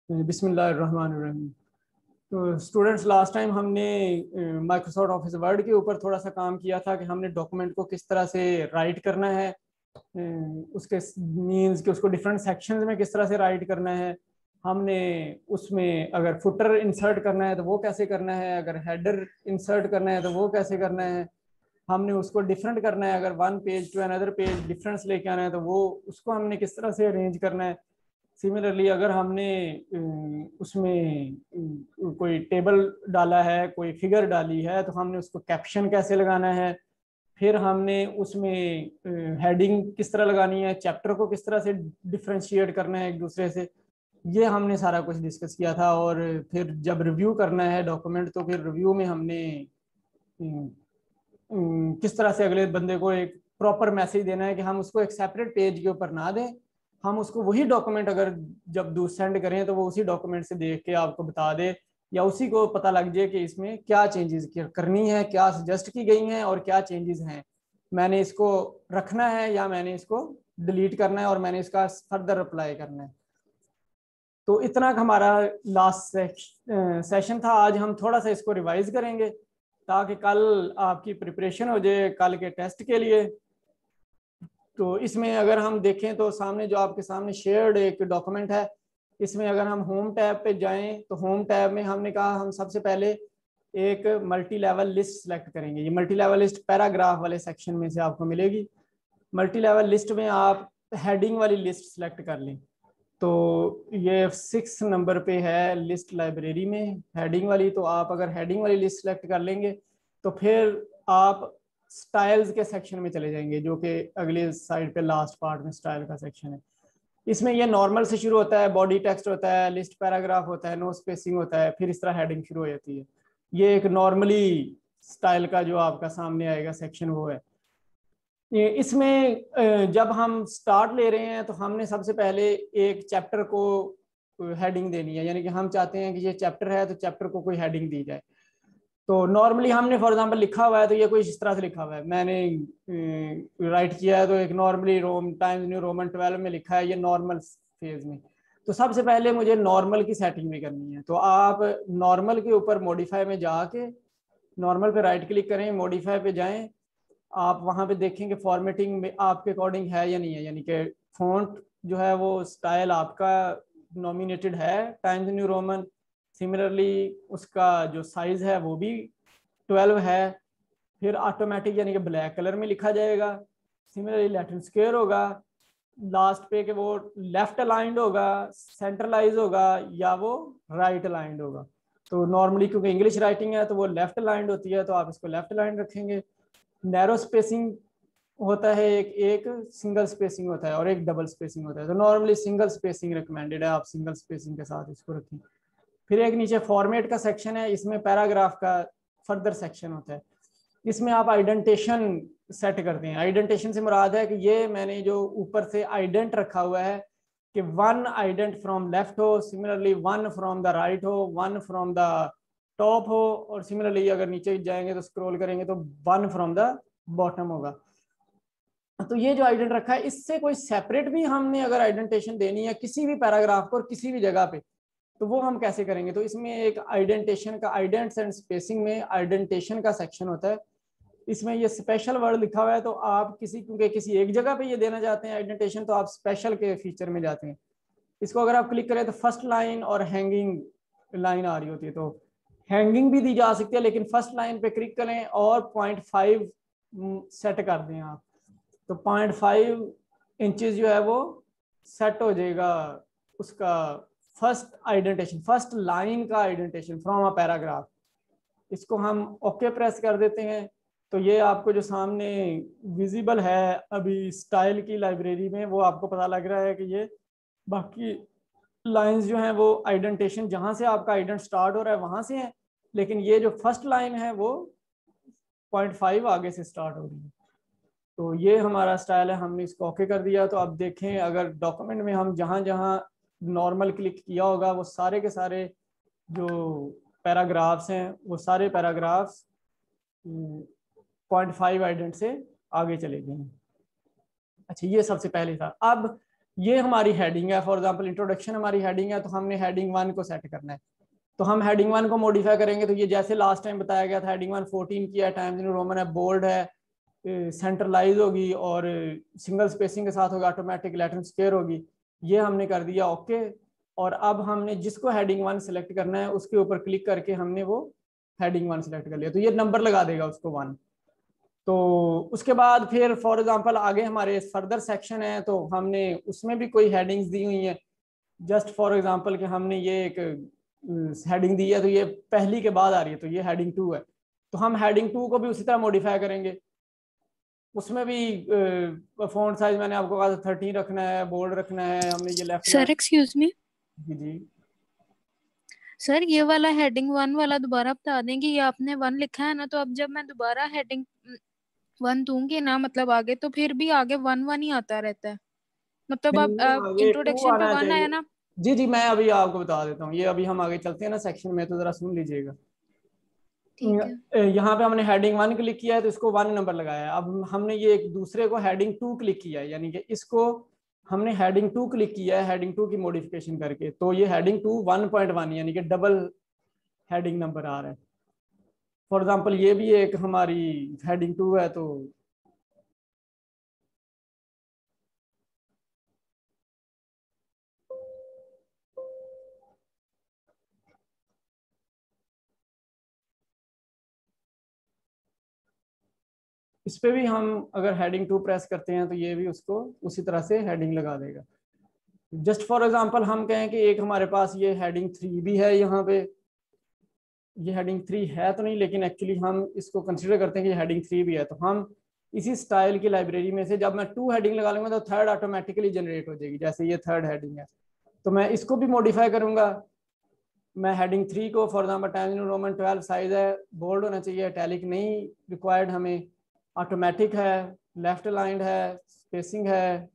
बिस्मिल्लाहिर्रहमानिर्रहीम। तो students, last time हमने माइक्रोसॉफ्ट ऑफिस वर्ड के ऊपर थोड़ा सा काम किया था कि हमने डॉक्यूमेंट को किस तरह से राइट करना है, उसके मीन्स कि उसको डिफरेंट सेक्शंस में किस तरह से राइट करना है। हमने उसमें अगर फुटर इंसर्ट करना है तो वो कैसे करना है, अगर हेडर इंसर्ट करना है तो वो कैसे करना है। हमने उसको डिफरेंट करना है, अगर one page to another page difference लेके आना है तो वो उसको हमने किस तरह से अरेंज करना है। सिमिलरली अगर हमने उसमें कोई टेबल डाला है, कोई फिगर डाली है, तो हमने उसको कैप्शन कैसे लगाना है। फिर हमने उसमें हेडिंग किस तरह लगानी है, चैप्टर को किस तरह से डिफ्रेंशिएट करना है एक दूसरे से। ये हमने सारा कुछ डिस्कस किया था। और फिर जब रिव्यू करना है डॉक्यूमेंट, तो फिर रिव्यू में हमने किस तरह से अगले बंदे को एक प्रॉपर मैसेज देना है कि हम उसको एक सेपरेट पेज के ऊपर ना दें, हम उसको वही डॉक्यूमेंट अगर जब सेंड करें तो वो उसी डॉक्यूमेंट से देख के आपको बता दे, या उसी को पता लग जाए कि इसमें क्या चेंजेस करनी है, क्या सजेस्ट की गई हैं और क्या चेंजेस हैं, मैंने इसको रखना है या मैंने इसको डिलीट करना है और मैंने इसका फर्दर अप्लाई करना है। तो इतना हमारा लास्ट सेशन था। आज हम थोड़ा सा इसको रिवाइज करेंगे ताकि कल आपकी प्रिपरेशन हो जाए कल के टेस्ट के लिए। तो इसमें अगर हम देखें तो सामने जो आपके सामने शेयर्ड एक डॉक्यूमेंट है, इसमें अगर हम होम टैब पे जाएं तो होम टैब में हमने कहा हम सबसे पहले एक मल्टी लेवल लिस्ट सेलेक्ट करेंगे। ये मल्टी लेवल लिस्ट पैराग्राफ वाले सेक्शन में से आपको मिलेगी। मल्टी लेवल लिस्ट में आप हेडिंग वाली लिस्ट सेलेक्ट कर लें। तो ये 6 नंबर पे है लिस्ट लाइब्रेरी में हेडिंग वाली। तो आप अगर हेडिंग वाली लिस्ट सेलेक्ट कर लेंगे तो फिर आप स्टाइल्स के सेक्शन में चले जाएंगे, जो कि अगले साइड पे लास्ट पार्ट में स्टाइल का सेक्शन है। इसमें ये नॉर्मल से शुरू होता है, बॉडी टेक्स्ट होता है, लिस्ट पैराग्राफ होता है, नो स्पेसिंग होता है, फिर इस तरह हेडिंग शुरू हो जाती है। ये एक नॉर्मली स्टाइल का जो आपका सामने आएगा सेक्शन वो है। इसमें जब हम स्टार्ट ले रहे हैं तो हमने सबसे पहले एक चैप्टर को हेडिंग देनी है, यानी कि हम चाहते हैं कि ये चैप्टर है तो चैप्टर को कोई हेडिंग दी जाए। तो नॉर्मली हमने फॉर एग्जांपल लिखा हुआ है तो ये कोई इस तरह से लिखा हुआ है, मैंने राइट किया है तो एक नॉर्मली टाइम्स न्यू रोमन 12 में लिखा है, ये नॉर्मल फेज में। तो सबसे पहले मुझे नॉर्मल की सेटिंग भी करनी है। तो आप नॉर्मल के ऊपर मॉडिफाई में जाके नॉर्मल पे राइट क्लिक करें, मॉडिफाई पे जाएं, आप वहां पे देखेंगे फॉर्मेटिंग में आपके अकॉर्डिंग है या नहीं है, यानी कि फॉन्ट जो है वो स्टाइल आपका नॉमिनेटेड है टाइम्स न्यू रोमन। सिमिलरली उसका जो साइज है वो भी 12 है। फिर ऑटोमेटिक यानी कि ब्लैक कलर में लिखा जाएगा। सिमिलरली लैटिन स्क्वायर होगा लास्ट पे कि वो लेफ्ट अलाइंड होगा, सेंट्रलाइज होगा, या वो राइट अलाइंड होगा। तो नॉर्मली क्योंकि इंग्लिश राइटिंग है तो वो लेफ्ट अलाइंड होती है, तो आप इसको लेफ्ट अलाइंड रखेंगे। नैरो स्पेसिंग होता है, एक एक सिंगल स्पेसिंग होता है और एक डबल स्पेसिंग होता है। तो नॉर्मली सिंगल स्पेसिंग रिकमेंडेड है, आप सिंगल स्पेसिंग के साथ इसको रखें। फिर एक नीचे फॉर्मेट का सेक्शन है, इसमें पैराग्राफ का फर्दर सेक्शन होता है। इसमें आप आइडेंटेशन सेट करते हैं। आइडेंटेशन से मुराद है कि ये मैंने जो ऊपर से आइडेंट रखा हुआ है कि वन आइडेंट फ्रॉम लेफ्ट हो, similarly one from the right हो, वन फ्रॉम द टॉप हो, और सिमिलरली अगर नीचे जाएंगे तो स्क्रॉल करेंगे तो वन फ्रॉम द बॉटम होगा। तो ये जो आइडेंट रखा है, इससे कोई सेपरेट भी हमने अगर आइडेंटेशन देनी है किसी भी पैराग्राफ को और किसी भी जगह पे, तो वो हम कैसे करेंगे। तो इसमें एक आइडेंटेशन का, आइडेंट्स एंड स्पेसिंग में आइडेंटेशन का सेक्शन होता है। इसमें ये स्पेशल वर्ड लिखा हुआ है, तो आप क्योंकि किसी एक जगह पे ये देना चाहते हैं आइडेंटेशन, तो आप स्पेशल के फीचर में जाते हैं। इसको अगर आप क्लिक करें तो फर्स्ट लाइन और हैंगिंग लाइन आ रही होती है। तो हैंगिंग भी दी जा सकती है, लेकिन फर्स्ट लाइन पे क्लिक करें और 0.5 सेट कर दें आप, तो 0.5 इंचेस जो है वो सेट हो जाएगा उसका फर्स्ट आइडेंटेशन, फर्स्ट लाइन का आइडेंटेशन फ्रॉम अ पैराग्राफ। इसको हम ओके प्रेस कर देते हैं। तो ये आपको जो सामने विजिबल है अभी स्टाइल की लाइब्रेरी में, वो आपको पता लग रहा है कि ये बाकी लाइंस जो हैं वो आइडेंटेशन जहां से आपका आइडेंट स्टार्ट हो रहा है वहां से है, लेकिन ये जो फर्स्ट लाइन है वो 0.5 आगे से स्टार्ट हो रही है। तो ये हमारा स्टाइल है, हमने इसको ओके कर दिया। तो अब देखें अगर डॉक्यूमेंट में हम जहां जहां नॉर्मल क्लिक किया होगा वो सारे के सारे जो पैराग्राफ्स हैं वो सारे पैराग्राफ्स 0.5 आइडेंट से आगे चले गए हैं। अच्छा, ये सबसे पहले था। अब ये हमारी हेडिंग है, फॉर एग्जांपल इंट्रोडक्शन हमारी हेडिंग है, तो हमने हेडिंग 1 को सेट करना है। तो हम हेडिंग 1 को मॉडिफाई करेंगे, तो ये जैसे लास्ट टाइम बताया गया था, हेडिंग 1 14 की है, टाइम्स न्यू रोमन है, बोल्ड है, सेंट्रलाइज होगी और सिंगल स्पेसिंग के साथ होगा, ऑटोमेटिक लेटर स्क्वायर होगी। ये हमने कर दिया ओके। और अब हमने जिसको हेडिंग 1 सेलेक्ट करना है उसके ऊपर क्लिक करके हमने वो हेडिंग 1 सेलेक्ट कर लिया, तो ये नंबर लगा देगा उसको 1। तो उसके बाद फिर फॉर एग्जांपल आगे हमारे फर्दर सेक्शन है, तो हमने उसमें भी कोई हेडिंग्स दी हुई है। जस्ट फॉर एग्जांपल कि हमने ये एक हेडिंग दी है, तो ये पहली के बाद आ रही है, तो ये हेडिंग 2 है। तो हम हेडिंग 2 को भी उसी तरह मॉडिफाई करेंगे। उसमें भी फॉन्ट साइज मैंने आपको कहा था 13 रखना है, बोल्ड रखना है, हमने ये लेफ्ट सर एक्सक्यूज मी, जी जी सर ये वाला हेडिंग 1 वाला दोबारा बता देंगे। ये आपने 1 लिखा है ना, तो अब जब मैं दोबारा हेडिंग 1 दूंगी ना, मतलब आगे, तो फिर भी आगे 1 1 ही आता रहता है। मतलब अब ये 2 इंट्रोडक्शन पे आना 1 आया चाहिए। ना। जी जी, मैं अभी आपको बता देता हूँ, ये अभी हम आगे चलते हैं ना सेक्शन में, तो जरा सुन लीजिएगा। ठीक है। यहाँ पे हमने हेडिंग 1 क्लिक किया है, तो इसको 1 नंबर लगाया है। अब हमने ये एक दूसरे को हेडिंग 2 क्लिक किया है, यानी कि इसको हमने हेडिंग 2 क्लिक किया है, हेडिंग 2 की मॉडिफिकेशन करके, तो ये हेडिंग 2 1.1 यानी कि डबल हेडिंग नंबर आ रहा है। फॉर एग्जांपल ये भी एक हमारी हेडिंग 2 है, तो इस पे भी हम अगर हेडिंग 2 प्रेस करते हैं, तो ये भी उसको उसी तरह से हेडिंग लगा देगा। जस्ट फॉर एग्जांपल हम कहें कि एक हमारे पास ये हेडिंग 3 भी है, यहाँ पे ये हेडिंग 3 है तो नहीं, लेकिन एक्चुअली हम इसको कंसिडर करते हैं कि हेडिंग 3 भी है। तो हम इसी स्टाइल की लाइब्रेरी में से जब मैं 2 हेडिंग लगा लूंगा, तो थर्ड ऑटोमेटिकली जनरेट हो जाएगी। जैसे ये थर्ड हेडिंग है, तो मैं इसको भी मॉडिफाई करूंगा। मैं हेडिंग 3 को for example times new Roman 12 size है, बोल्ड होना चाहिए, इटैलिक नहीं रिक्वायर्ड हमें, ऑटोमेटिक है, लेफ्ट अलाइंड है, स्पेसिंग है,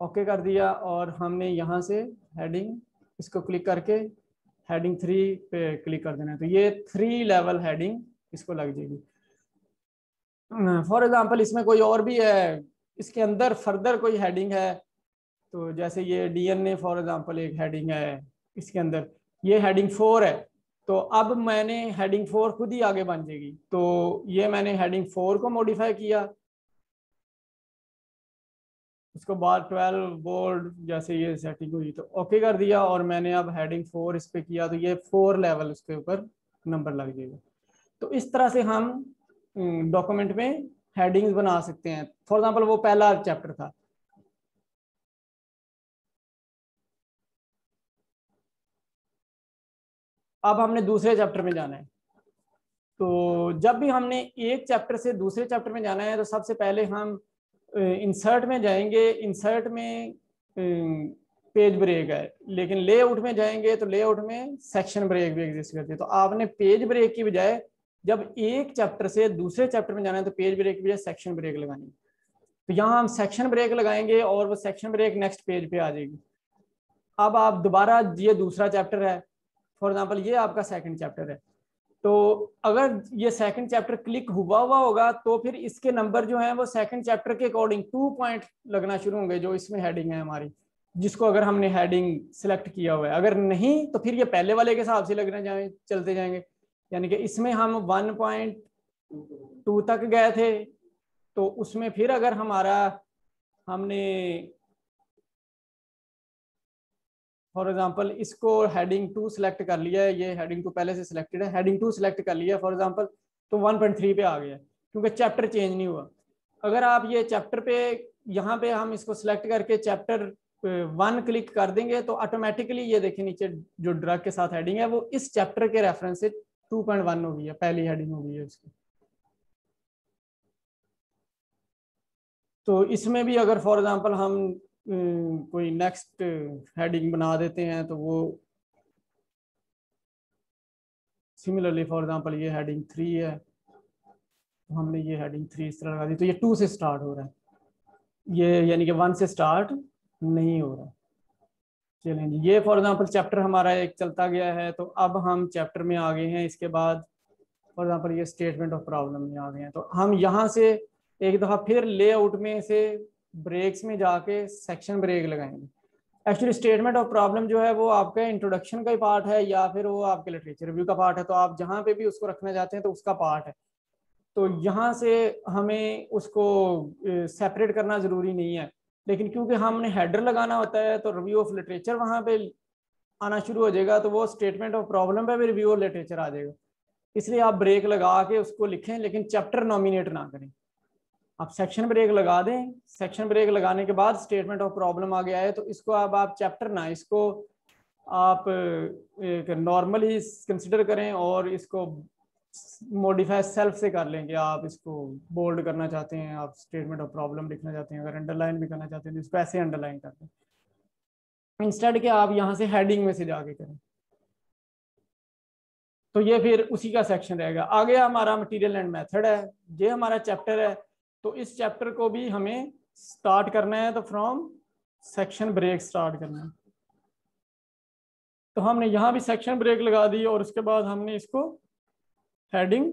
ओके कर दिया। और हमने यहाँ से हेडिंग इसको क्लिक करके हेडिंग 3 पे क्लिक कर देना है, तो ये 3 लेवल हेडिंग इसको लग जाएगी। फॉर एग्जांपल इसमें कोई और भी है, इसके अंदर फर्दर कोई हेडिंग है, तो जैसे ये डीएनए फॉर एग्जांपल एक हेडिंग है, इसके अंदर ये हेडिंग 4 है, तो अब मैंने हेडिंग 4 खुद ही आगे बन जाएगी। तो ये मैंने हेडिंग 4 को मॉडिफाई किया, उसको बाद 12 बोल्ड जैसे ये सेटिंग हुई तो ओके कर दिया, और मैंने अब हेडिंग 4 इस पे किया, तो ये 4 लेवल उसके ऊपर नंबर लग जाएगा। तो इस तरह से हम डॉक्यूमेंट में हेडिंग्स बना सकते हैं। फॉर एग्जांपल वो पहला चैप्टर था, अब हमने दूसरे चैप्टर में जाना है। तो जब भी हमने एक चैप्टर से दूसरे चैप्टर में जाना है, तो सबसे पहले हम इंसर्ट में जाएंगे। इंसर्ट में पेज ब्रेक है, लेकिन लेआउट में जाएंगे तो लेआउट में सेक्शन ब्रेक भी एग्जिस्ट करती है। तो आपने पेज ब्रेक की बजाय जब एक चैप्टर से दूसरे चैप्टर में जाना है, तो पेज ब्रेक की बजाय सेक्शन ब्रेक लगानी है। तो यहाँ हम सेक्शन ब्रेक लगाएंगे और वो सेक्शन ब्रेक नेक्स्ट पेज पे आ जाएगी। अब आप दोबारा, ये दूसरा चैप्टर है, फॉर एग्जाम्पल ये आपका सेकंड चैप्टर है, तो अगर ये सेकंड चैप्टर क्लिक हुआ हुआ होगा, तो फिर इसके नंबर जो हैं वो सेकंड चैप्टर के अकॉर्डिंग 2 पॉइंट लगना शुरू होंगे, जो इसमें हेडिंग है हमारी, जिसको अगर हमने हेडिंग सिलेक्ट किया हुआ है। अगर नहीं तो फिर ये पहले वाले के हिसाब से लगने जाए चलते जाएंगे। यानी कि इसमें हम 1.2 तक गए थे, तो उसमें फिर अगर हमारा हमने फॉर एग्जांपल इसको हेडिंग 2 सेलेक्ट कर लिया है, ये हेडिंग 2 पहले से सिलेक्टेड है, हेडिंग 2 सेलेक्ट कर लिया फॉर एग्जांपल, तो 1.3 पे आ गया, क्योंकि चैप्टर चेंज नहीं हुआ। अगर आप ये चैप्टर पे यहाँ पे हम इसको सिलेक्ट करके चैप्टर 1 क्लिक कर देंगे, तो ऑटोमेटिकली ये देखिए नीचे जो ड्रग के साथ हेडिंग है वो इस चैप्टर के रेफरेंस से 2.1 हो गई है, पहली हेडिंग हो गई है उसकी। तो इसमें भी अगर फॉर एग्जांपल हम कोई नेक्स्ट हेडिंग बना देते हैं, तो वो सिमिलरली फॉर एग्जांपल ये हेडिंग 3 है, तो हमने ये हेडिंग 3 इस तरह लगा दी, तो ये 2 से स्टार्ट हो रहा है, ये यानी कि 1 से स्टार्ट नहीं हो रहा। चलें जी, ये फॉर एग्जांपल चैप्टर हमारा एक चलता गया है। तो अब हम चैप्टर में आ गए हैं, इसके बाद फॉर एग्जांपल ये स्टेटमेंट ऑफ प्रॉब्लम में आ गए हैं। तो हम यहाँ से एक दफ़ा फिर लेआउट में से ब्रेक्स में जाके सेक्शन ब्रेक लगाएंगे। एक्चुअली स्टेटमेंट ऑफ प्रॉब्लम जो है वो आपके इंट्रोडक्शन का ही पार्ट है या फिर वो आपके लिटरेचर रिव्यू का पार्ट है, तो आप जहाँ पे भी उसको रखना चाहते हैं तो उसका पार्ट है। तो यहाँ से हमें उसको सेपरेट करना ज़रूरी नहीं है, लेकिन क्योंकि हमने हेडर लगाना होता है तो रिव्यू ऑफ लिटरेचर वहाँ पे आना शुरू हो जाएगा, तो वो स्टेटमेंट ऑफ प्रॉब्लम पे भी रिव्यू ऑफ लिटरेचर आ जाएगा। इसलिए आप ब्रेक लगा के उसको लिखें, लेकिन चैप्टर नॉमिनेट ना करें। आप सेक्शन ब्रेक लगा दें, सेक्शन ब्रेक लगाने के बाद स्टेटमेंट ऑफ प्रॉब्लम आ गया है तो इसको अब आप चैप्टर ना, इसको आप एक नॉर्मली कंसिडर करें और इसको मॉडिफाई सेल्फ से कर लेंगे। आप इसको बोल्ड करना चाहते हैं, आप स्टेटमेंट ऑफ प्रॉब्लम लिखना चाहते हैं, अगर अंडरलाइन भी करना चाहते हैं तो इसको ऐसे अंडरलाइन कर दें, इंस्टेड के आप यहाँ से हेडिंग में से जाके करें। तो ये फिर उसी का सेक्शन रहेगा। आगे हमारा मटेरियल एंड मेथड है, ये हमारा चैप्टर है। तो इस चैप्टर को भी हमें स्टार्ट करना है तो फ्रॉम सेक्शन ब्रेक स्टार्ट करना है। तो हमने यहाँ भी सेक्शन ब्रेक लगा दी और उसके बाद हमने इसको हेडिंग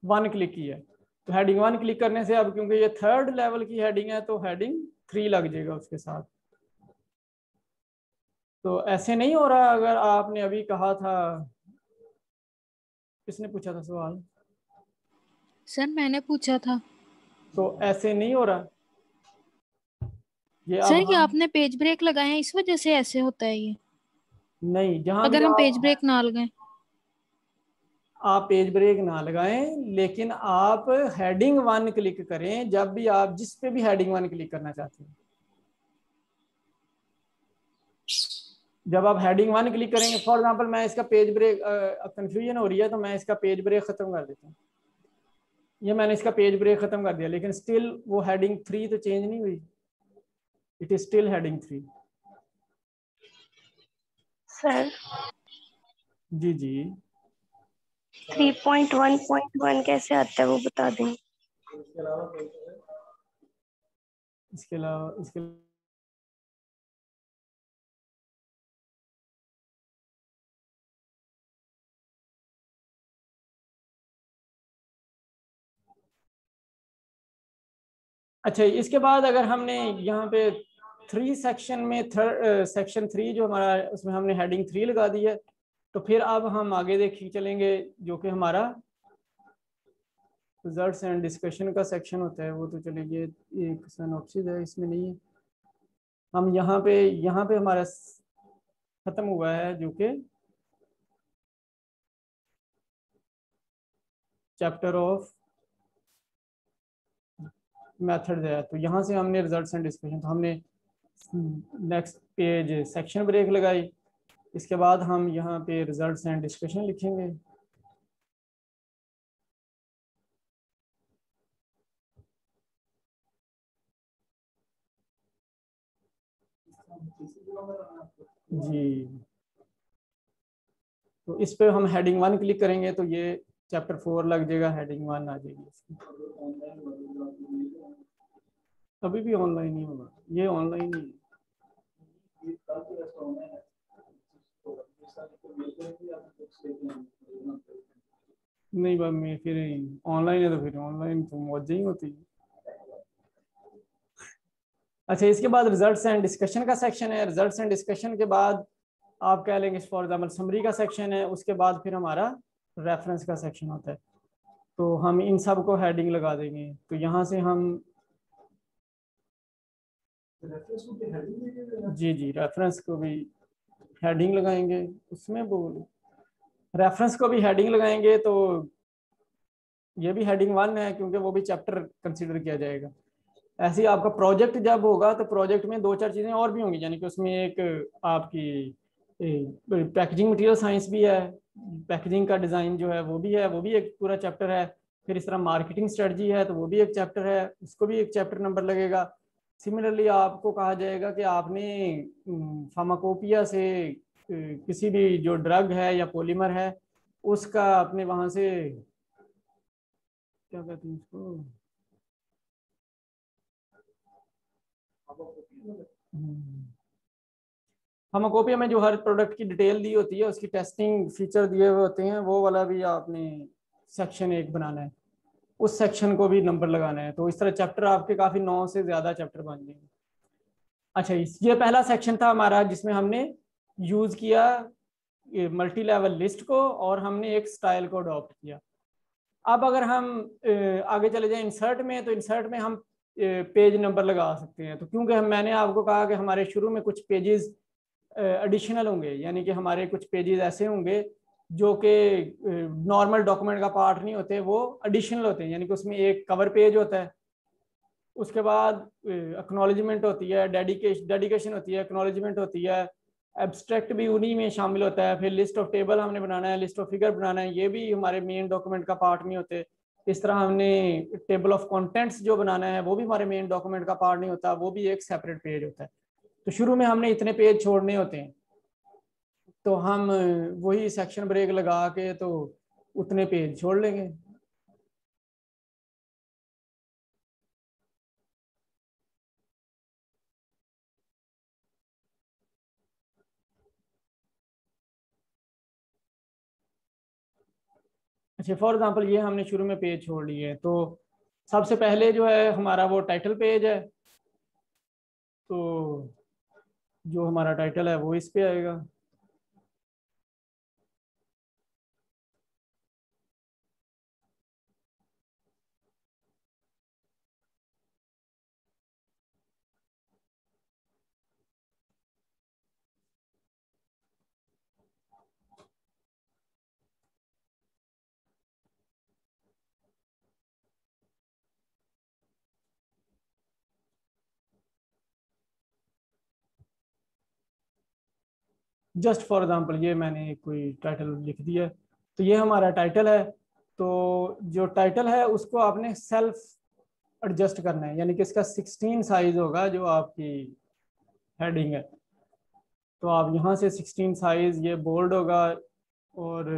1 क्लिक की है। तो हेडिंग 1 क्लिक करने से अब क्योंकि ये 3rd लेवल की हेडिंग है तो हेडिंग 3 लग जाएगा उसके साथ। तो ऐसे नहीं हो रहा अगर आपने अभी कहा था, किसने पूछा था सवाल? सर मैंने पूछा था। तो ऐसे नहीं हो रहा ये। सर अब ये हम आपने पेज ब्रेक लगाए हैं इस वजह से ऐसे होता है ये, नहीं, जहां भी अगर हम पेज ब्रेक ना लगाएं। आप पेज ब्रेक ना लगाएं, लेकिन आप हेडिंग 1 क्लिक करें जब भी आप जिस पे भी हेडिंग 1 क्लिक करना चाहते हैं। जब आप हेडिंग 1 क्लिक करेंगे, फॉर एग्जांपल मैं इसका पेज ब्रेक, कंफ्यूजन हो रही है तो मैं इसका पेज ब्रेक खत्म कर देता हूँ। ये मैंने इसका पेज ब्रेक खत्म कर दिया, लेकिन स्टिल वो हेडिंग 3 तो चेंज नहीं हुई, it is still heading 3। Sir ji जी 3.1.1 कैसे आता है वो बता दें। इसके अलावा अच्छा, इसके बाद अगर हमने यहाँ पे 3 सेक्शन में सेक्शन 3 जो हमारा, उसमें हमने हेडिंग 3 लगा दी है, तो फिर अब हम आगे देखिए चलेंगे जो कि हमारा रिजल्ट्स एंड डिस्कशन का सेक्शन होता है। वो तो चलेंगे, एक सिनॉप्सिस है इसमें नहीं है। हम यहाँ पे हमारा खत्म हुआ है जो कि चैप्टर ऑफ मेथड है। तो यहाँ से हमने रिजल्ट्स एंड डिस्कशन, तो हमने नेक्स्ट पेज सेक्शन ब्रेक लगाई, इसके बाद हम यहाँ पे रिजल्ट्स एंड डिस्कशन लिखेंगे। जी, तो इस पे हम हेडिंग 1 क्लिक करेंगे तो ये चैप्टर 4 लग जाएगा, हेडिंग 1 आ जाएगी इसकी। अभी भी ऑनलाइन नहीं होगा, ये ऑनलाइन ही है। नहीं बात मैं फिर ऑनलाइन है तो फिर ऑनलाइन तो मौज ही होती है। अच्छा, इसके बाद रिजल्ट्स एंड डिस्कशन का सेक्शन है। रिजल्ट्स एंड डिस्कशन के बाद आप कह लेंगे फॉर एग्जाम्पल समरी का सेक्शन है, उसके बाद फिर हमारा रेफरेंस का सेक्शन होता है। तो हम इन सब को हेडिंग लगा देंगे। तो यहाँ से हम जी जी रेफरेंस को भी हेडिंग लगाएंगे, उसमें बोल रेफरेंस को भी हेडिंग लगाएंगे। तो ये भी हेडिंग 1 है क्योंकि वो भी चैप्टर कंसिडर किया जाएगा। ऐसे ही आपका प्रोजेक्ट जब होगा तो प्रोजेक्ट में 2-4 चीज़ें और भी होंगी, यानी कि उसमें एक आपकी पैकेजिंग मटेरियल साइंस भी है, पैकेजिंग का डिज़ाइन जो है वो भी है, वो भी एक पूरा चैप्टर है। फिर इस तरह मार्केटिंग स्ट्रेटजी है तो वो भी एक चैप्टर है, उसको भी एक चैप्टर नंबर लगेगा। सिमिलरली आपको कहा जाएगा कि आपने फार्माकोपिया से किसी भी जो ड्रग है या पॉलीमर है उसका अपने वहाँ से क्या कहते हैं उसको, फार्माकोपिया में जो हर प्रोडक्ट की डिटेल दी होती है, उसकी टेस्टिंग फीचर दिए हुए होते हैं, वो वाला भी आपने सेक्शन 1 बनाना है, उस सेक्शन को भी नंबर लगाना है। तो इस तरह चैप्टर आपके काफ़ी 9 से ज़्यादा चैप्टर बन जाएंगे। अच्छा, ये पहला सेक्शन था हमारा जिसमें हमने यूज किया मल्टी लेवल लिस्ट को और हमने एक स्टाइल को अडॉप्ट किया। अब अगर हम आगे चले जाएं इंसर्ट में, तो इंसर्ट में हम पेज नंबर लगा सकते हैं। तो क्योंकि मैंने आपको कहा कि हमारे शुरू में कुछ पेजेस एडिशनल होंगे, यानी कि हमारे कुछ पेजेस ऐसे होंगे जो कि नॉर्मल डॉक्यूमेंट का पार्ट नहीं होते, वो एडिशनल होते हैं। यानी कि उसमें एक कवर पेज होता है, उसके बाद एक्नॉलेजमेंट होती है, डेडिकेशन होती है, एक्नॉलेजमेंट होती है, एब्स्ट्रैक्ट भी उन्हीं में शामिल होता है। फिर लिस्ट ऑफ टेबल हमने बनाना है, लिस्ट ऑफ फिगर बनाना है, ये भी हमारे मेन डॉक्यूमेंट का पार्ट नहीं होते। इस तरह हमने टेबल ऑफ कंटेंट्स जो बनाना है वो भी हमारे मेन डॉक्यूमेंट का पार्ट नहीं होता, वो भी एक सेपरेट पेज होता है। तो शुरू में हमने इतने पेज छोड़ने होते हैं, तो हम वही सेक्शन ब्रेक लगा के तो उतने पेज छोड़ लेंगे। अच्छा, फॉर एग्जांपल ये हमने शुरू में पेज छोड़ लिए, तो सबसे पहले जो है हमारा वो टाइटल पेज है। तो जो हमारा टाइटल है वो इस पे आएगा। जस्ट फॉर एग्जांपल ये मैंने कोई टाइटल लिख दिया, तो ये हमारा टाइटल है। तो जो टाइटल है उसको आपने सेल्फ एडजस्ट करना है, यानी कि इसका 16 साइज होगा जो आपकी हेडिंग है। तो आप यहाँ से 16 साइज, ये बोल्ड होगा और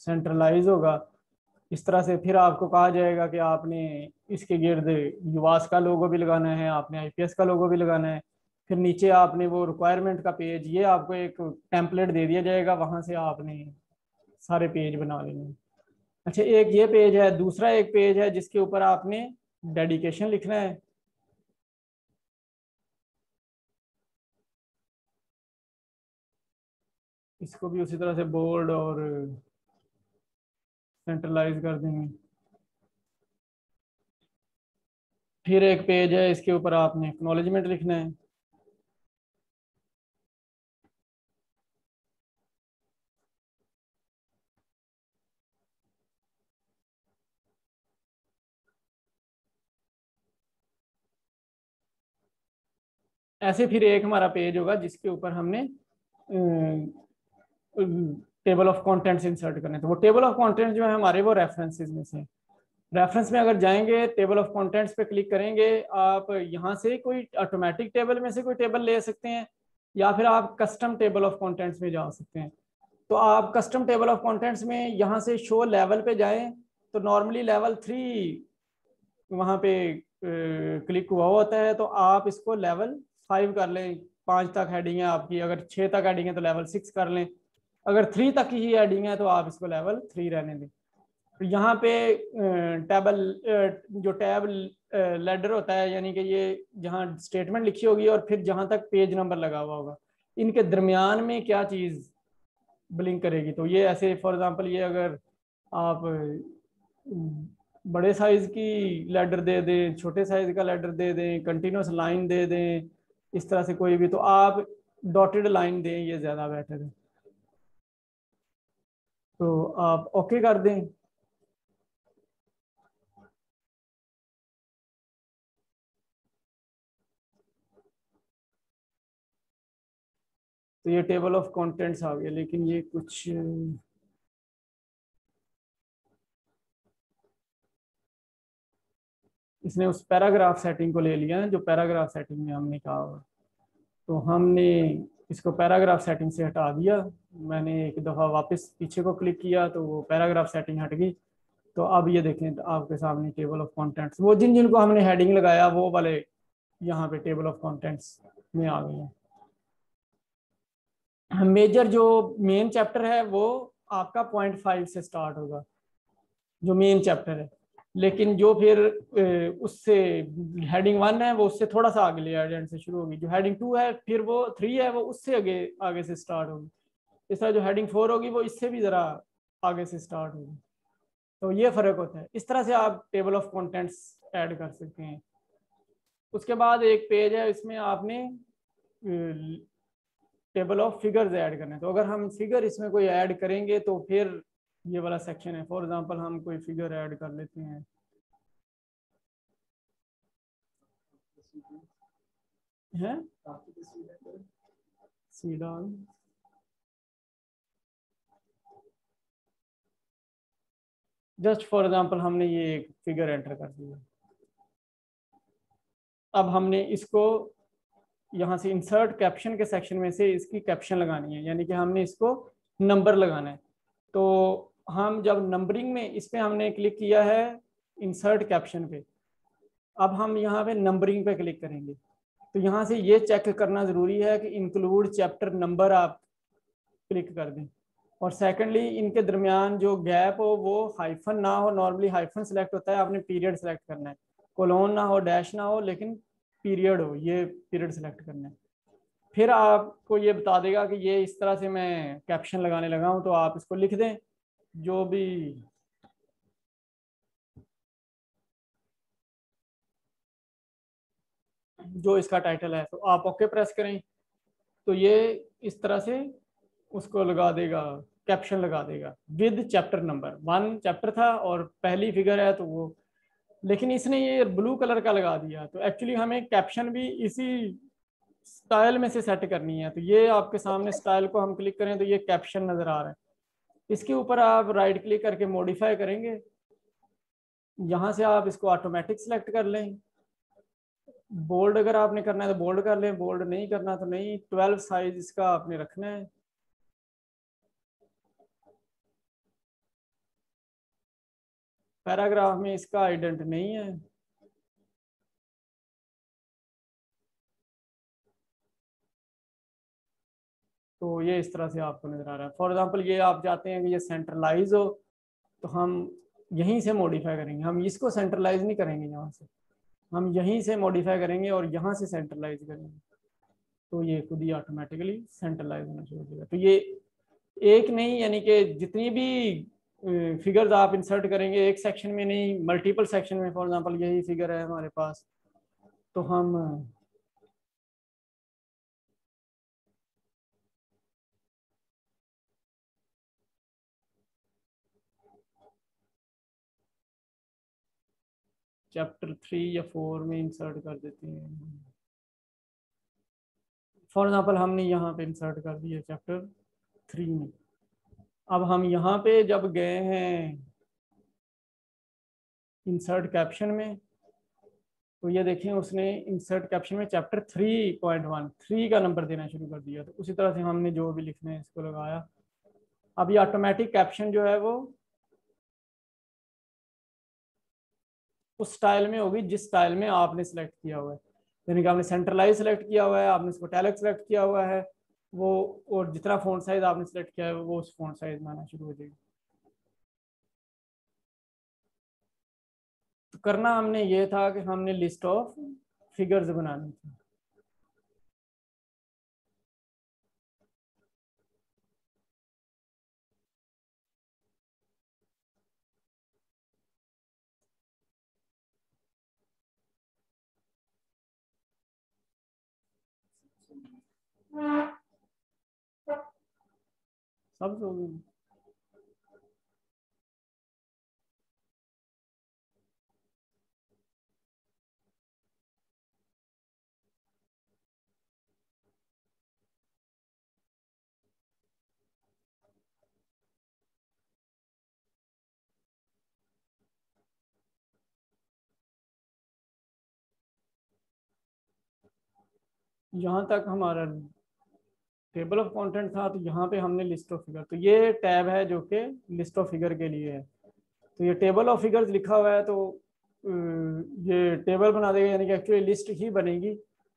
सेंट्रलाइज होगा इस तरह से। फिर आपको कहा जाएगा कि आपने इसके गिर्द युवास का लोगो भी लगाना है, आपने आईपीएस का लोगो भी लगाना है। फिर नीचे आपने वो रिक्वायरमेंट का पेज, ये आपको एक टेम्पलेट दे दिया जाएगा, वहां से आपने सारे पेज बना लेने हैं। अच्छा, एक ये पेज है, दूसरा एक पेज है जिसके ऊपर आपने डेडिकेशन लिखना है। इसको भी उसी तरह से बोल्ड और सेंट्रलाइज कर देंगे। फिर एक पेज है, इसके ऊपर आपने एक्नॉलेजमेंट लिखना है। ऐसे फिर एक हमारा पेज होगा जिसके ऊपर हमने टेबल ऑफ कंटेंट्स इंसर्ट करने। तो वो टेबल ऑफ कंटेंट्स जो है हमारे, वो रेफरेंसेस में से, रेफरेंस में अगर जाएंगे, टेबल ऑफ कंटेंट्स पे क्लिक करेंगे, आप यहाँ से कोई ऑटोमेटिक टेबल में से कोई टेबल ले सकते हैं, या फिर आप कस्टम टेबल ऑफ कंटेंट्स में जा सकते हैं। तो आप कस्टम टेबल ऑफ कंटेंट्स में यहाँ से शो लेवल पे जाएं, तो नॉर्मली लेवल 3 वहाँ पे क्लिक हुआ होता है, तो आप इसको लेवल 5 कर लें। 5 तक हेडिंग है आपकी, अगर 6 तक हेडिंग है तो लेवल 6 कर लें, अगर 3 तक ही हेडिंग है तो आप इसको लेवल 3 रहने दें। तो यहाँ पे टेबल जो टैब लेडर होता है, यानी कि ये जहाँ स्टेटमेंट लिखी होगी और फिर जहाँ तक पेज नंबर लगा हुआ होगा, इनके दरमियान में क्या चीज़ ब्लिंक करेगी। तो ये ऐसे फॉर एग्जांपल, ये अगर आप बड़े साइज की लेडर दे दें, छोटे साइज का लेडर दे दें, कंटिन्यूस लाइन दे दें, इस तरह से कोई भी, तो आप डॉटेड लाइन दें, ये ज़्यादा बेटर है। तो आप ओके कर दें। तो ये टेबल ऑफ कंटेंट्स आ गया, लेकिन ये कुछ इसने उस पैराग्राफ सेटिंग को ले लिया है जो पैराग्राफ सेटिंग में हमने कहा हुआ। तो हमने इसको पैराग्राफ सेटिंग से हटा दिया। मैंने एक दफ़ा वापस पीछे को क्लिक किया तो वो पैराग्राफ सेटिंग हट गई। तो अब ये देखें, तो आपके सामने टेबल ऑफ कंटेंट्स, वो जिन जिनको हमने हेडिंग लगाया वो वाले यहाँ पे टेबल ऑफ कंटेंट्स में आ गए हैं। मेजर जो मेन चैप्टर है वो आपका 0.5 से स्टार्ट होगा, जो मेन चैप्टर है। लेकिन जो फिर उससे हेडिंग 1 है वो उससे थोड़ा सा आगे ले एंड से शुरू होगी। जो हेडिंग 2 है फिर वो 3 है वो उससे आगे से स्टार्ट होगी। इस तरह जो हेडिंग 4 होगी वो इससे भी ज़रा आगे से स्टार्ट होगी। तो ये फ़र्क होता है। इस तरह से आप टेबल ऑफ कंटेंट्स ऐड कर सकते हैं। उसके बाद एक पेज है, इसमें आपने टेबल ऑफ फिगर्स ऐड करने। तो अगर हम फिगर इसमें कोई ऐड करेंगे तो फिर ये वाला सेक्शन है। फॉर एग्जांपल हम कोई फिगर ऐड कर लेते हैं। जस्ट फॉर एग्जांपल हमने ये एक फिगर एंटर कर दिया। अब हमने इसको यहाँ से इंसर्ट कैप्शन के सेक्शन में से इसकी कैप्शन लगानी है, यानी कि हमने इसको नंबर लगाना है। तो हम जब नंबरिंग में इस पे हमने क्लिक किया है इंसर्ट कैप्शन पे, अब हम यहाँ पे नंबरिंग पे क्लिक करेंगे। तो यहाँ से ये चेक करना ज़रूरी है कि इंक्लूड चैप्टर नंबर आप क्लिक कर दें। और सेकेंडली इनके दरमियान जो गैप हो वो हाइफन ना हो। नॉर्मली हाइफन सेलेक्ट होता है, आपने पीरियड सेलेक्ट करना है। कोलोन ना हो, डैश ना हो, लेकिन पीरियड हो, ये पीरियड सेलेक्ट करना है। फिर आपको ये बता देगा कि ये इस तरह से मैं कैप्शन लगाने लगा हूँ, तो आप इसको लिख दें जो भी जो इसका टाइटल है। तो आप ओके प्रेस करें तो ये इस तरह से उसको लगा देगा, कैप्शन लगा देगा विद चैप्टर नंबर। 1 चैप्टर था और पहली फिगर है तो वो, लेकिन इसने ये ब्लू कलर का लगा दिया। तो एक्चुअली हमें कैप्शन भी इसी स्टाइल में से सेट करनी है। तो ये आपके सामने स्टाइल को हम क्लिक करें तो ये कैप्शन नजर आ रहा है। इसके ऊपर आप राइट क्लिक करके मॉडिफाई करेंगे। यहाँ से आप इसको ऑटोमेटिक सेलेक्ट कर लें। बोल्ड अगर आपने करना है तो बोल्ड कर लें, बोल्ड नहीं करना तो नहीं। 12 साइज इसका आपने रखना है। पैराग्राफ में इसका आइडेंट नहीं है। तो ये इस तरह से आपको नजर आ रहा है। फॉर एग्जांपल ये आप चाहते हैं कि ये सेंट्रलाइज हो, तो हम यहीं से मॉडिफाई करेंगे। हम इसको सेंट्रलाइज नहीं करेंगे यहाँ से, हम यहीं से मॉडिफाई करेंगे और यहाँ से सेंट्रलाइज करेंगे। तो ये खुद ही ऑटोमेटिकली सेंट्रलाइज होना शुरू हो जाएगा। तो ये एक नहीं, यानी कि जितनी भी फिगर्स आप इंसर्ट करेंगे एक सेक्शन में नहीं, मल्टीपल सेक्शन में। फॉर एग्जांपल यही फिगर है हमारे पास, तो हम चैप्टर 3 या 4 में इंसर्ट कर देते हैं। फॉर एग्जांपल हमने यहाँ पे इंसर्ट कर दिया चैप्टर 3 में। अब हम यहाँ पे जब गए हैं इंसर्ट कैप्शन में, तो ये देखें उसने इंसर्ट कैप्शन में चैप्टर 3.1 3 का नंबर देना शुरू कर दिया। तो उसी तरह से हमने जो भी लिखना है इसको लगाया। अब ये ऑटोमेटिक कैप्शन जो है वो उस स्टाइल में होगी जिस स्टाइल में आपने सेलेक्ट किया हुआ है। यानी कि आपने सेंट्रलाइज सेलेक्ट किया हुआ है, आपने इसको टैलेक्स सेलेक्ट किया हुआ है वो, और जितना फ़ॉन्ट साइज आपने सेलेक्ट किया है वो उस फ़ॉन्ट साइज में आना शुरू हो जाएगा। तो करना हमने ये था कि हमने लिस्ट ऑफ फिगर्स बनानी थी। सब हो गई। यहाँ तक हमारा टेबल ऑफ कंटेंट था। तो यहाँ पे हमने लिस्ट ऑफ फिगर, तो ये टैब है जो कि लिस्ट ऑफ फिगर के लिए है। तो ये टेबल ऑफ फिगर्स लिखा हुआ है, तो ये टेबल बना देगा, यानी कि एक्चुअली लिस्ट ही बनेगी।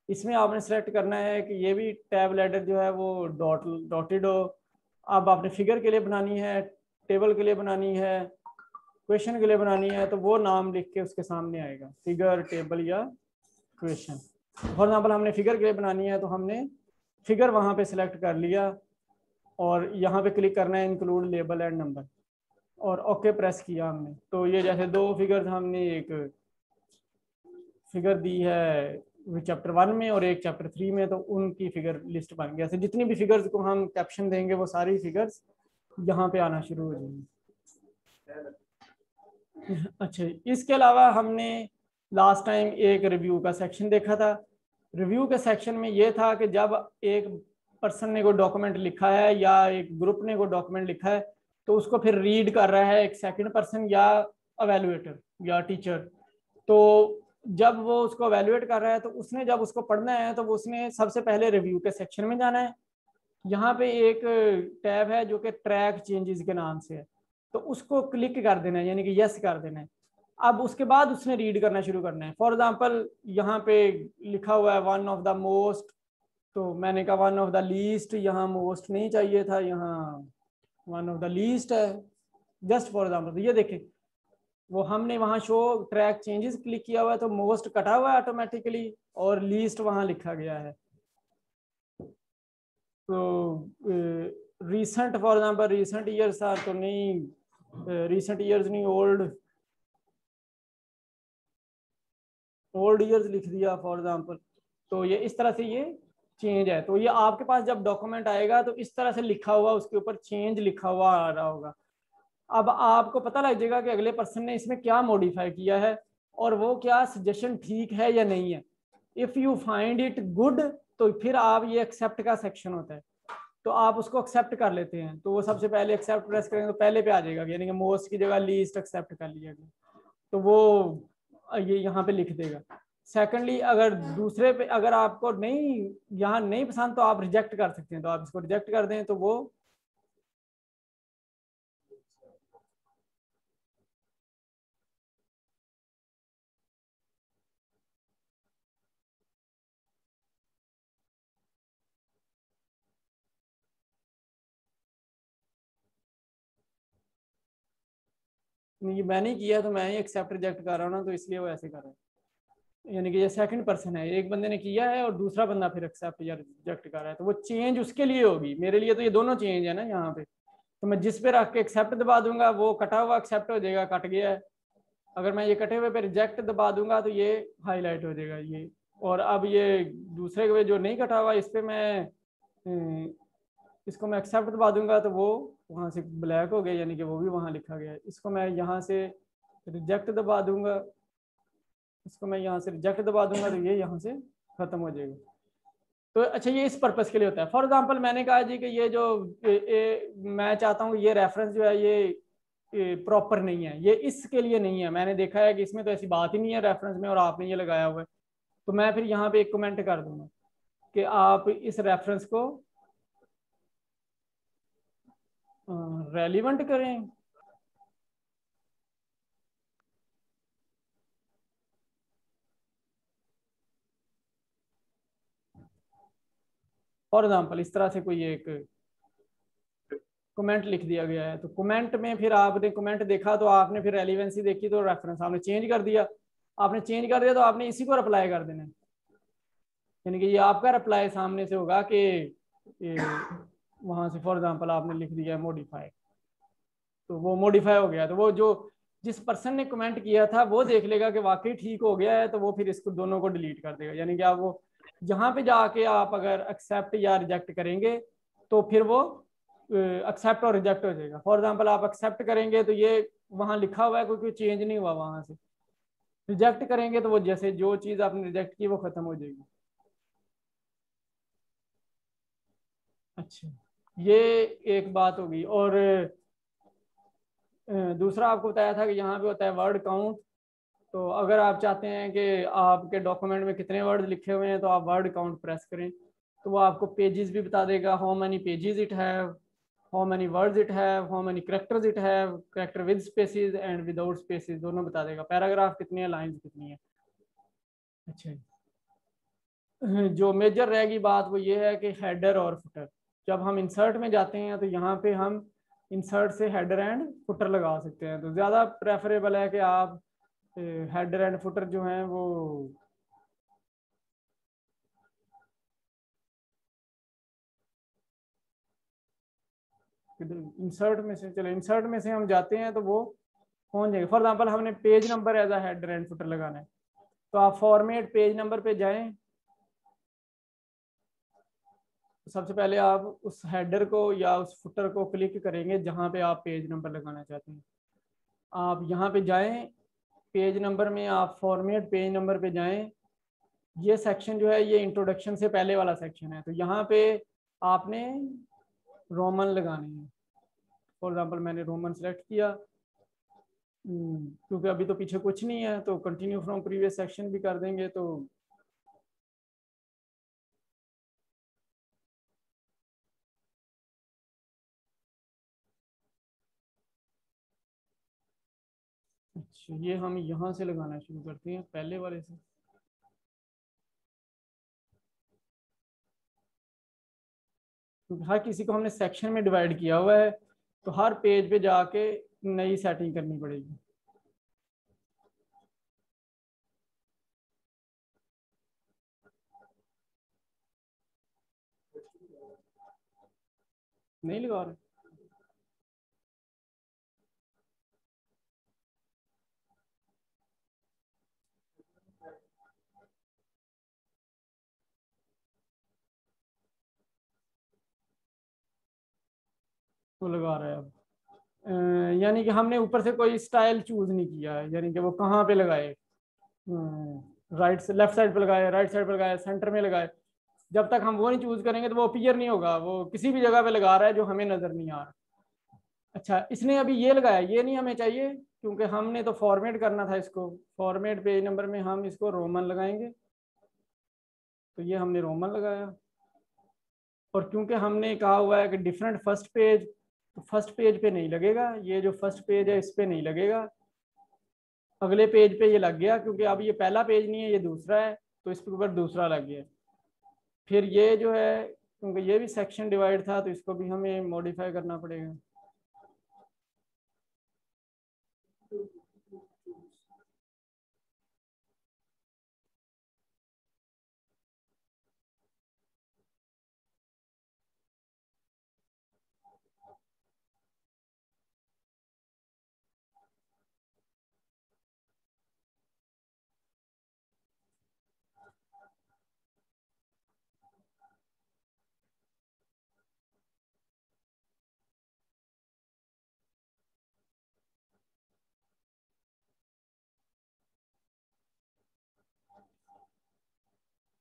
इसमें आपने सेलेक्ट करना है कि ये भी टैब लेटर जो है वो डॉटेड हो। अब आपने फिगर के लिए बनानी है, टेबल के लिए बनानी है, क्वेश्चन के लिए बनानी है तो वो नाम लिख के उसके सामने आएगा, फिगर, टेबल या क्वेश्चन। फॉर एग्जाम्पल हमने फिगर के लिए बनानी है तो हमने फिगर वहाँ पे सिलेक्ट कर लिया और यहाँ पे क्लिक करना है इंक्लूड लेबल एंड नंबर और ओके प्रेस किया हमने। तो ये जैसे दो फिगर्स हमने एक फिगर दी है चैप्टर 1 में और एक चैप्टर 3 में, तो उनकी फिगर लिस्ट बन गई। ऐसे जितनी भी फिगर्स को हम कैप्शन देंगे वो सारी फिगर्स यहाँ पे आना शुरू हो जाएंगी। अच्छा, इसके अलावा हमने लास्ट टाइम एक रिव्यू का सेक्शन देखा था। रिव्यू के सेक्शन में ये था कि जब एक पर्सन ने कोई डॉक्यूमेंट लिखा है या एक ग्रुप ने कोई डॉक्यूमेंट लिखा है तो उसको फिर रीड कर रहा है एक सेकंड पर्सन या एवेलुएटर या टीचर। तो जब वो उसको एवेलुएट कर रहा है तो उसने जब उसको पढ़ना है तो उसने सबसे पहले रिव्यू के सेक्शन में जाना है। यहाँ पे एक टैब है जो कि ट्रैक चेंजेस के नाम से है, तो उसको क्लिक कर देना है, यानी कि यस कर देना है। अब उसके बाद उसने रीड करना शुरू करना है। फॉर एग्जांपल यहाँ पे लिखा हुआ है वन ऑफ द मोस्ट, तो मैंने कहा वन ऑफ द लीस्ट, यहाँ मोस्ट नहीं चाहिए था, यहाँ वन ऑफ द लीस्ट है, जस्ट फॉर एग्जांपल। तो ये देखें वो हमने वहाँ शो ट्रैक चेंजेस क्लिक किया हुआ है तो मोस्ट कटा हुआ है ऑटोमेटिकली और लीस्ट वहाँ लिखा गया है। तो recent for example recent years are, तो नहीं रिसेंट ईयर्स नहीं, ओल्ड ईयर्स लिख दिया फॉर एग्जांपल। तो ये इस तरह से ये चेंज है। तो ये आपके पास जब डॉक्यूमेंट आएगा तो इस तरह से लिखा हुआ उसके ऊपर चेंज लिखा हुआ आ रहा होगा। अब आपको पता लग जाएगा कि अगले पर्सन ने इसमें क्या मॉडिफाई किया है और वो क्या सजेशन ठीक है या नहीं है। If you find it good तो फिर आप, ये एक्सेप्ट का सेक्शन होता है, तो आप उसको एक्सेप्ट कर लेते हैं। तो वो सबसे पहले एक्सेप्ट प्रेस करेंगे तो पहले पे आ जाएगा, यानी कि मोस्ट की जगह लीस्ट एक्सेप्ट कर लिया गया, तो वो ये यहाँ पे लिख देगा। सेकेंडली अगर दूसरे पे अगर आपको नहीं यहाँ नहीं पसंद तो आप रिजेक्ट कर सकते हैं, तो आप इसको रिजेक्ट कर दें तो वो ये मैंने किया, तो मैं ही एक्सेप्ट रिजेक्ट कर रहा हूँ ना, तो इसलिए वो ऐसे कर रहा है। यानी कि ये सेकंड पर्सन है, एक बंदे ने किया है और दूसरा बंदा फिर एक्सेप्ट या रिजेक्ट कर रहा है, तो वो चेंज उसके लिए होगी। मेरे लिए तो ये दोनों चेंज है ना यहाँ पे, तो मैं जिस पे रख के एक्सेप्ट दबा दूंगा वो कटा हुआ एक्सेप्ट हो जाएगा, कट गया है। अगर मैं ये कटे हुए पे रिजेक्ट दबा दूंगा तो ये हाईलाइट हो जाएगा ये। और अब ये दूसरे के जो नहीं कटा हुआ इस पे मैं इसको मैं एक्सेप्ट दबा दूंगा तो वो वहाँ से ब्लैक हो गया, यानी कि वो भी वहाँ लिखा गया है। इसको मैं यहाँ से रिजेक्ट दबा दूंगा, इसको मैं यहाँ से रिजेक्ट दबा दूंगा तो ये यहाँ से खत्म हो जाएगा। तो अच्छा, ये इस पर्पस के लिए होता है। फॉर एग्जांपल मैंने कहा जी कि ये जो मैं चाहता हूँ ये रेफरेंस जो है ये प्रॉपर नहीं है, ये इसके लिए नहीं है। मैंने देखा है कि इसमें तो ऐसी बात ही नहीं है रेफरेंस में और आपने ये लगाया हुआ है, तो मैं फिर यहाँ पे एक कमेंट कर दूंगा कि आप इस रेफरेंस को रेलिवेंट करें। फॉर एग्जांपल इस तरह से कोई एक कमेंट लिख दिया गया है, तो कमेंट में फिर आपने कमेंट देखा तो आपने फिर रेलिवेंसी देखी तो रेफरेंस आपने चेंज कर दिया। आपने चेंज कर दिया तो आपने इसी को रिप्लाई कर देना है, यानी कि ये आपका रिप्लाई सामने से होगा कि वहां से फॉर एग्जांपल आपने लिख दिया मॉडिफाई, तो वो मॉडिफाई हो गया। तो वो जो जिस पर्सन ने कमेंट किया था वो देख लेगा कि वाकई ठीक हो गया है, तो वो फिर इसको दोनों को डिलीट कर देगा। यानी कि आप वो यहाँ पे जाके आप अगर एक्सेप्ट या रिजेक्ट करेंगे तो फिर वो एक्सेप्ट और रिजेक्ट हो जाएगा। फॉर एग्जांपल आप एक्सेप्ट करेंगे तो ये वहाँ लिखा हुआ है, कोई चेंज नहीं हुआ वहाँ से। रिजेक्ट करेंगे तो वो जैसे जो चीज़ आपने रिजेक्ट की वो खत्म हो जाएगी। अच्छा, ये एक बात होगी। और दूसरा आपको बताया था कि यहाँ पे होता है वर्ड काउंट। तो अगर आप चाहते हैं कि आपके डॉक्यूमेंट में कितने वर्ड लिखे हुए हैं तो आप वर्ड काउंट प्रेस करें, तो वो आपको पेजेस भी बता देगा, how many pages it have, how many words it have, how many characters it have, character with spaces and without spaces दोनों बता देगा, पैराग्राफ कितनी है, लाइंस कितनी है। अच्छा, जो मेजर रहेगी बात वो ये है कि हेडर और फुटर। जब हम इंसर्ट में जाते हैं तो यहाँ पे हम इंसर्ट से हेडर एंड फुटर लगा सकते हैं। तो ज़्यादा प्रेफरेबल है कि आप हेडर एंड फुटर जो हैं वो इंसर्ट में से, चलो इंसर्ट में से हम जाते हैं तो वो पहुंच जाएंगे। फॉर एग्जांपल हमने page number as a header and footer लगाना है, तो आप फॉर्मेट पेज नंबर पे जाएं। सबसे पहले आप उस हेडर को या उस फुटर को क्लिक करेंगे जहां पे आप पेज नंबर लगाना चाहते हैं। आप यहाँ पे जाएं, पेज नंबर में आप फॉर्मेट पेज नंबर पे जाएं। ये सेक्शन जो है ये इंट्रोडक्शन से पहले वाला सेक्शन है, तो यहाँ पे आपने रोमन लगाने हैं। फॉर एग्जांपल मैंने रोमन सेलेक्ट किया, क्योंकि अभी तो पीछे कुछ नहीं है, तो कंटिन्यू फ्रॉम प्रीवियस सेक्शन भी कर देंगे तो अच्छा, ये हम यहाँ से लगाना शुरू करते हैं पहले वाले से। क्योंकि हर किसी को हमने सेक्शन में डिवाइड किया हुआ है, तो हर पेज पे जाके नई सेटिंग करनी पड़ेगी। नहीं लगा रहे? तो लगा रहा है अब। यानी कि हमने ऊपर से कोई स्टाइल चूज नहीं किया है, यानी कि वो कहाँ पे लगाए, राइट से लेफ्ट साइड पे लगाए, राइट साइड पे लगाए, सेंटर में लगाए। जब तक हम वो नहीं चूज करेंगे तो वो अपीयर नहीं होगा, वो किसी भी जगह पे लगा रहा है जो हमें नजर नहीं आ रहा। अच्छा, इसने अभी ये लगाया, ये नहीं हमें चाहिए, क्योंकि हमने तो फॉर्मेट करना था इसको। फॉर्मेट पेज नंबर में हम इसको रोमन लगाएंगे, तो ये हमने रोमन लगाया। और क्योंकि हमने कहा हुआ है कि डिफरेंट फर्स्ट पेज, तो फर्स्ट पेज पे नहीं लगेगा, ये जो फर्स्ट पेज है इस पे नहीं लगेगा, अगले पेज पे ये लग गया, क्योंकि अब ये पहला पेज नहीं है, ये दूसरा है, तो इसके ऊपर दूसरा लग गया। फिर ये जो है, क्योंकि ये भी सेक्शन डिवाइड था, तो इसको भी हमें मॉडिफाई करना पड़ेगा।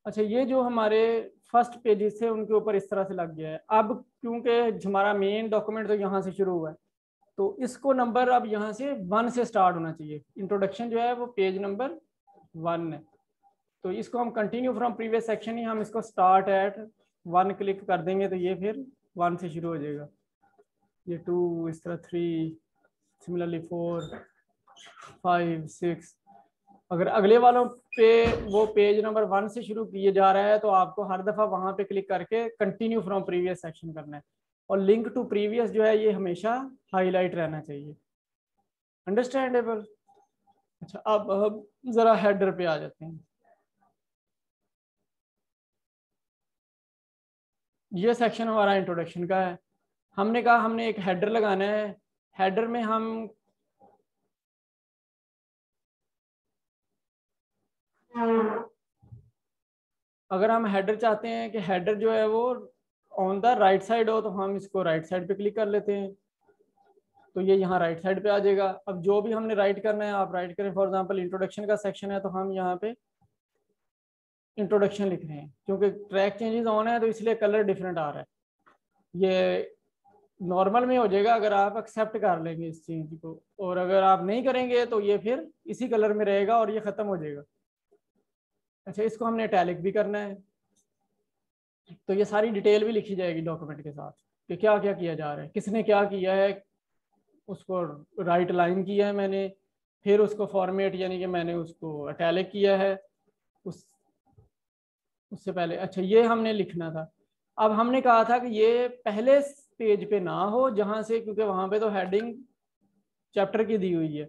अच्छा, ये जो हमारे फर्स्ट पेजेस थे उनके ऊपर इस तरह से लग गया है। अब क्योंकि हमारा मेन डॉक्यूमेंट तो यहाँ से शुरू हुआ है, तो इसको नंबर अब यहाँ से 1 से स्टार्ट होना चाहिए। इंट्रोडक्शन जो है वो पेज नंबर 1 है, तो इसको हम कंटिन्यू फ्रॉम प्रीवियस सेक्शन ही हम इसको स्टार्ट एट 1 क्लिक कर देंगे, तो ये फिर 1 से शुरू हो जाएगा। ये 2, इस तरह 3, सिमिलरली 4, 5, 6। अगर अगले वालों पे वो पेज नंबर 1 से शुरू किए जा रहा है, तो आपको हर दफ़ा वहाँ पे क्लिक करके कंटिन्यू फ्रॉम प्रीवियस सेक्शन करना है। और लिंक टू प्रीवियस जो है ये हमेशा हाईलाइट रहना चाहिए। अंडरस्टैंडेबल? अच्छा, अब हम ज़रा हेडर पे आ जाते हैं। ये सेक्शन हमारा इंट्रोडक्शन का है। हमने कहा हमने एक हेडर लगाना है। हेडर में हम अगर हम हेडर चाहते हैं कि हेडर जो है वो ऑन द राइट साइड हो, तो हम इसको राइट साइड पे क्लिक कर लेते हैं, तो ये यहाँ राइट साइड पे आ जाएगा। अब जो भी हमने राइट करना है आप राइट करें। फॉर एग्जांपल इंट्रोडक्शन का सेक्शन है, तो हम यहाँ पे इंट्रोडक्शन लिख रहे हैं। क्योंकि ट्रैक चेंजेस ऑन है तो इसलिए कलर डिफरेंट आ रहा है। ये नॉर्मल में हो जाएगा अगर आप एक्सेप्ट कर लेंगे इस चेंज को, और अगर आप नहीं करेंगे तो ये फिर इसी कलर में रहेगा और ये ख़त्म हो जाएगा। अच्छा, इसको हमने इटैलिक भी करना है, तो ये सारी डिटेल भी लिखी जाएगी डॉक्यूमेंट के साथ कि क्या क्या किया जा रहा है, किसने क्या किया है। उसको राइट लाइन किया है मैंने, फिर उसको फॉर्मेट यानी कि मैंने उसको इटैलिक किया है उससे पहले। अच्छा, ये हमने लिखना था। अब हमने कहा था कि ये पहले पेज पे ना हो जहां से, क्योंकि वहां पे तो हेडिंग चैप्टर की दी हुई है,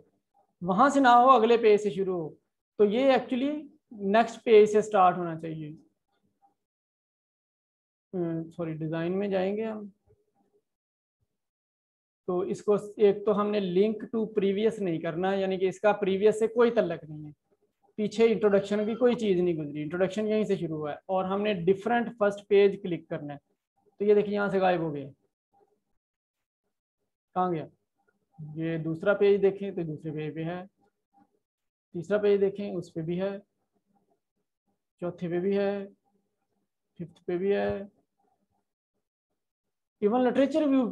वहां से ना हो, अगले पेज से शुरू हो। तो ये एक्चुअली नेक्स्ट पेज से स्टार्ट होना चाहिए। सॉरी, डिजाइन में जाएंगे हम, तो इसको एक तो हमने लिंक टू प्रीवियस नहीं करना, यानी कि इसका प्रीवियस से कोई तल्लक नहीं है, पीछे इंट्रोडक्शन की कोई चीज नहीं गुजरी, इंट्रोडक्शन यहीं से शुरू हुआ है। और हमने डिफरेंट फर्स्ट पेज क्लिक करना है, तो ये देखिए यहाँ से गायब हो गया, कहाँ गया? ये दूसरा पेज देखें तो दूसरे पेज पे है, तीसरा पेज देखें उस पे भी है, चौथे पे भी है, फिफ्थ पे भी है, इवन लिटरेचर व्यू